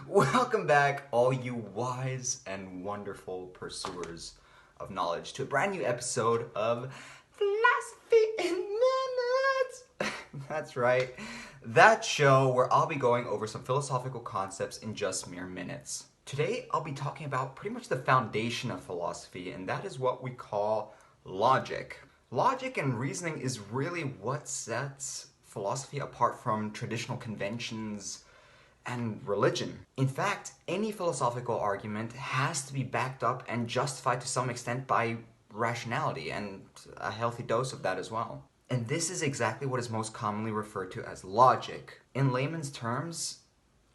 Welcome back, all you wise and wonderful pursuers of knowledge, to a brand new episode of Philosophy in Minutes. That's right, that show where I'll be going over some philosophical concepts in just mere minutes. Today, I'll be talking about pretty much the foundation of philosophy, and that is what we call logic. Logic and reasoning is really what sets philosophy apart from traditional conventions and religion. In fact, any philosophical argument has to be backed up and justified to some extent by rationality and a healthy dose of that as well. And this is exactly what is most commonly referred to as logic. In layman's terms,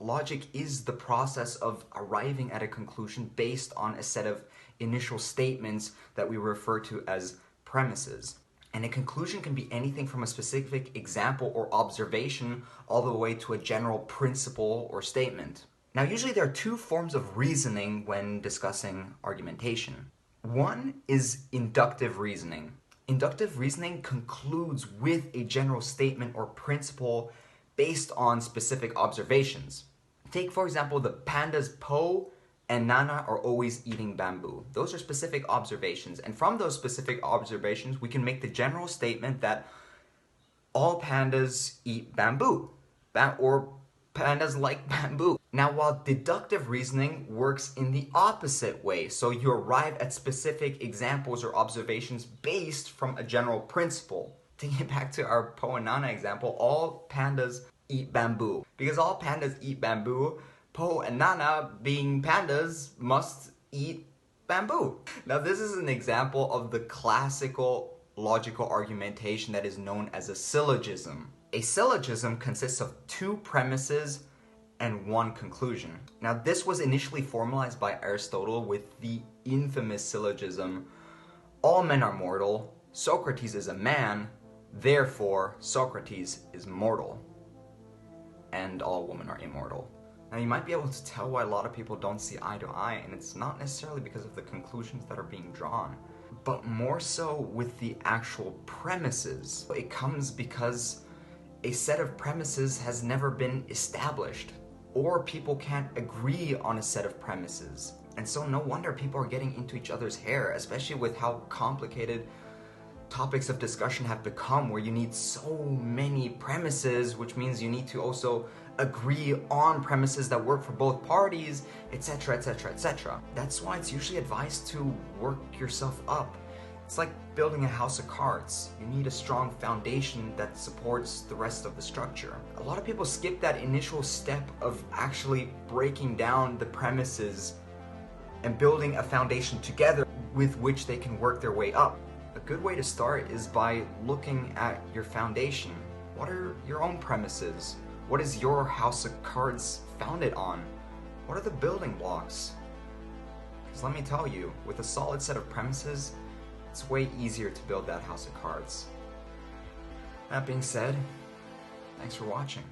logic is the process of arriving at a conclusion based on a set of initial statements that we refer to as premises. And a conclusion can be anything from a specific example or observation all the way to a general principle or statement. Now, usually there are two forms of reasoning when discussing argumentation. One is inductive reasoning. Inductive reasoning concludes with a general statement or principle based on specific observations. Take, for example, the pandas Po and Nana are always eating bamboo. Those are specific observations, and from those specific observations, we can make the general statement that all pandas eat bamboo, or pandas like bamboo. Now, while deductive reasoning works in the opposite way, so you arrive at specific examples or observations based from a general principle. Taking it back to our Po and Nana example, all pandas eat bamboo. Because all pandas eat bamboo, Po and Nana, being pandas, must eat bamboo. Now, this is an example of the classical logical argumentation that is known as a syllogism. A syllogism consists of two premises and one conclusion. Now, this was initially formalized by Aristotle with the infamous syllogism, all men are mortal, Socrates is a man, therefore Socrates is mortal, and all women are immortal. Now, you might be able to tell why a lot of people don't see eye to eye, and it's not necessarily because of the conclusions that are being drawn, but more so with the actual premises. It comes because a set of premises has never been established, or people can't agree on a set of premises. And so no wonder people are getting into each other's hair, especially with how complicated topics of discussion have become, where you need so many premises, which means you need to also agree on premises that work for both parties, etc., etc., etc. That's why it's usually advised to work yourself up. It's like building a house of cards. You need a strong foundation that supports the rest of the structure. A lot of people skip that initial step of actually breaking down the premises and building a foundation together with which they can work their way up. A good way to start is by looking at your foundation. What are your own premises? What is your house of cards founded on? What are the building blocks? Because let me tell you, with a solid set of premises, it's way easier to build that house of cards. That being said, thanks for watching.